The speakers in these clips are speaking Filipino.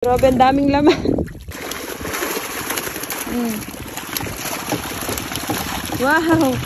Grabe, ang daming laman. Wow!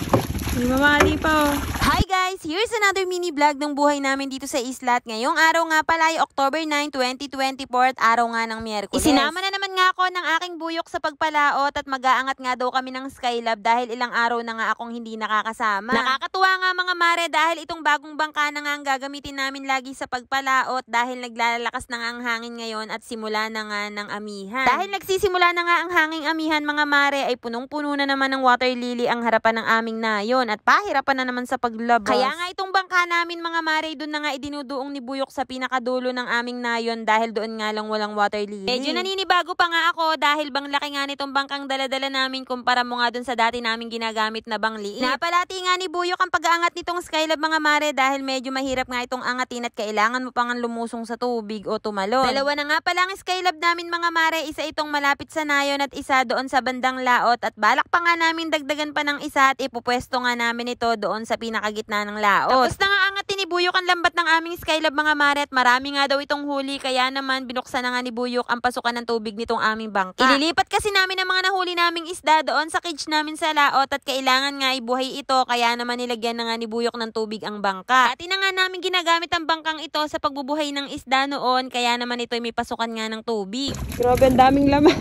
May mamali pa oh. Hi guys! Here's another mini vlog ng buhay namin dito sa isla. At ngayong araw nga pala ay October 9, 2024 at araw nga ng Miyerkules. Isinama na naman nga ako ng aking buyok sa pagpalaot at mag-aangat nga daw kami ng Skylab dahil ilang araw na nga akong hindi nakakasama. Nakakatuwa nga mga mare dahil itong bagong bangka na nga ang gagamitin namin lagi sa pagpalaot dahil naglalakas na nga ang hangin ngayon at simula na nga ng amihan. Dahil nagsisimula na nga ang hanging amihan mga mare ay punong-puno na naman ng water lily ang harapan ng aming nayon at pahirapan na naman sa paglabas. Kaya nga itong bangka namin mga mare doon na nga idinuduong ni Buyok sa pinakadulo ng aming nayon dahil doon nga lang walang water lily. Medyo naninibago pa nga ako dahil bang laki nga nitong bangkang daladala namin kumpara mo nga doon sa dati namin ginagamit na bangliit. Napalati nga ni Buyok ang pag-aangat nitong Skylab mga mare dahil medyo mahirap nga itong angatin at kailangan mo pang lumusong sa tubig o tumalon. Dalawa na nga pala ang Skylab namin mga mare, isa itong malapit sa nayon at isa doon sa bandang laot at balak pa nga namin dagdagan pa ng isa at ipupwesto nga namin ito doon sa pinakagitna ng laot. Tapos na nga angatin ni Buyok ang lambat ng aming Skylab mga mare at marami nga daw itong huli kaya naman binuksan na nga ni Buyok ang pasukan ng tubig nitong aming bangka. Ililipat kasi namin ang mga nahuli naming isda doon sa cage namin sa laot at kailangan nga ibuhay ito kaya naman nilagyan na nga ni Buyok ng tubig ang bangka. Dati na nga namin ginagamit ang bangkang ito sa pagbubuhay ng isda noon kaya naman ito ay may pasukan nga ng tubig. Grabe, ang daming laman.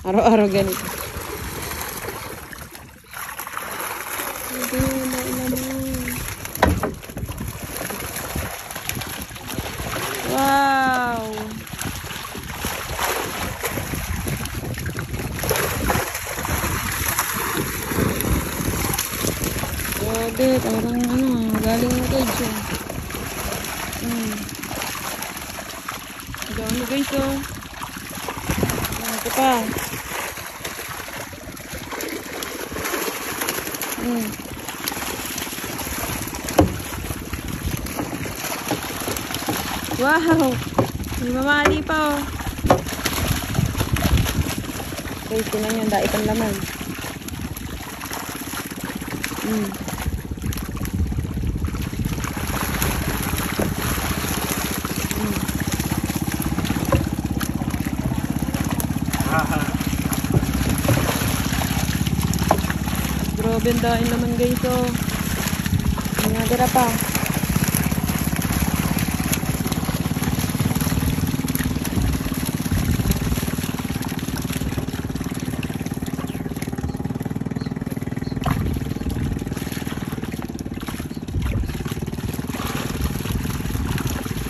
Araw-araw ganito. Wow! Grabe, parang galing na cage oh. Dami guys oh. Ito pa. Wow! May mamali pa oh. Guys, tinan yun, dait ang laman. Grabe, ang daing naman guys oh. May natira pa.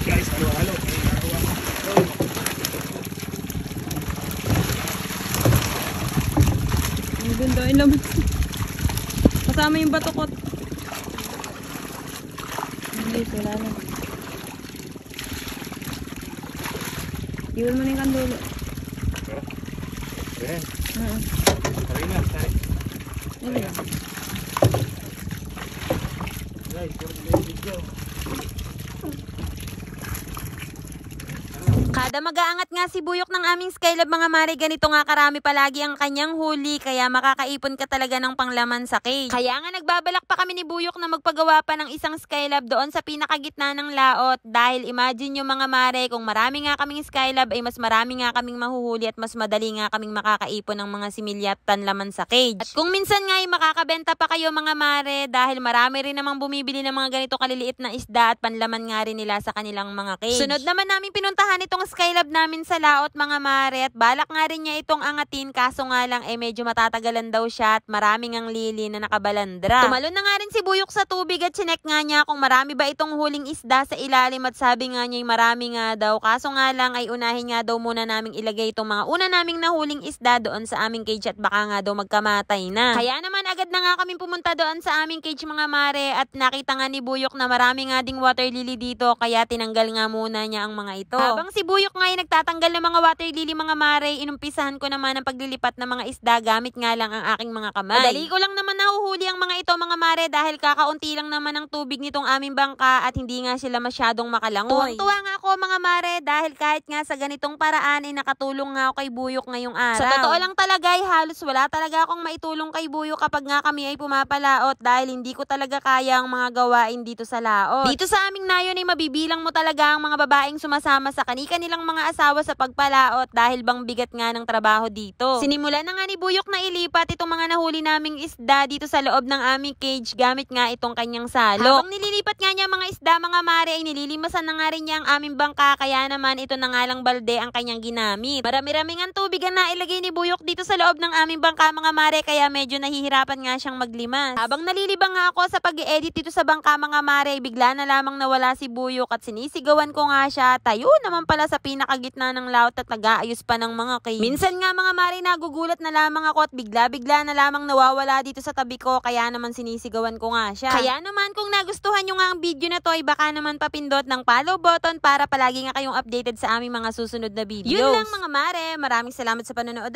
Guys, halo-halo. Ang ganda yun naman. Kasama yung batukot. Hindi, wala na. Iwan mo na yung kandulo. Ayan. Taray na, taray. Ayan. Guys, puro video. Kada mag-aangat nga si Buyok ng aming Skylab mga mare, ganito nga karami palagi ang kanyang huli kaya makakaipon ka talaga ng panglaman sa cage. Kaya nga nagbabalak pa kami ni Buyok na magpagawa pa ng isang Skylab doon sa pinakagitna ng laot dahil imagine yung mga mare kung marami nga kaming Skylab ay mas marami nga kaming mahuhuli at mas madali nga kaming makakaipon ng mga similya at tanlaman sa cage. At kung minsan nga ay makakabenta pa kayo mga mare dahil marami rin namang bumibili ng mga ganito kaliliit na isda at panlaman nga rin nila sa kanilang mga cage. Sunod naman namin pinuntahan itong Skylab namin sa laot mga mare at balak nga rin niya itong angatin kaso nga lang medyo matatagalan daw siya at maraming ang lili na nakabalandra. Tumalon na nga rin si Buyok sa tubig at chinek nga niya kung marami ba itong huling isda sa ilalim at sabi nga niya marami nga daw kaso nga lang ay unahin nga daw muna naming ilagay itong mga una naming nahuling isda doon sa aming cage at baka nga daw magkamatay na. Kaya naman agad na nga kami pumunta doon sa aming cage mga mare at nakita nga ni Buyok na marami nga ding water lily dito kaya tinanggal nga muna niya ang mga ito. Habang si Buyok nga ay nagtatanggal ng mga water lily mga mare, inumpisahan ko naman ang paglilipat ng mga isda gamit nga lang ang aking mga kamay. Madali ko lang naman nahuhuli ang mga ito mga mare dahil kakaunti lang naman ang tubig nitong aming bangka at hindi nga sila masyadong makalangoy. Tuwang-tuwa nga ako mga mare dahil kahit nga sa ganitong paraan ay nakatulong nga ako kay Buyok ngayong araw. Sa totoo lang talaga ay halos wala talaga akong maitulong kay Buyok kapag nga kami ay pumapalaot dahil hindi ko talaga kaya ang mga gawain dito sa laot. Dito sa aming nayon ay mabibilang mo talaga ang mga babaeng sumasama sa kani-kanilang mga asawa sa pagpalaot dahil bang bigat nga ng trabaho dito. Sinimulan na nga ni Buyok na ilipat itong mga nahuli naming isda dito sa loob ng aming cage gamit nga itong kanyang salok. Habang nililipat nga niya mga isda mga mare ay nililimasan na nga rin niya ang aming bangka kaya naman ito na nga lang balde ang kanyang ginamit. Marami-raming ang tubig ang nailagay ni Buyok dito sa loob ng aming bangka mga mare kaya medyo nahihirapan nga siyang maglimas. Habang nalilibang nga ako sa pag-i-edit dito sa bangka mga mare, bigla na lamang nawala si Buyok at sinisigawan ko nga siya. Tayo naman pala sa pinakagitna ng laut at nag-aayos pa ng mga cage. Minsan nga mga mare nagugulat na lamang ako at bigla-bigla na lamang nawawala dito sa tabi ko kaya naman sinisigawan ko nga siya. Kaya naman kung nagustuhan nyo nga ang video na to ay baka naman papindot ng follow button para palagi nga kayong updated sa aming mga susunod na videos. Yun lang mga mare, maraming salamat sa panonood.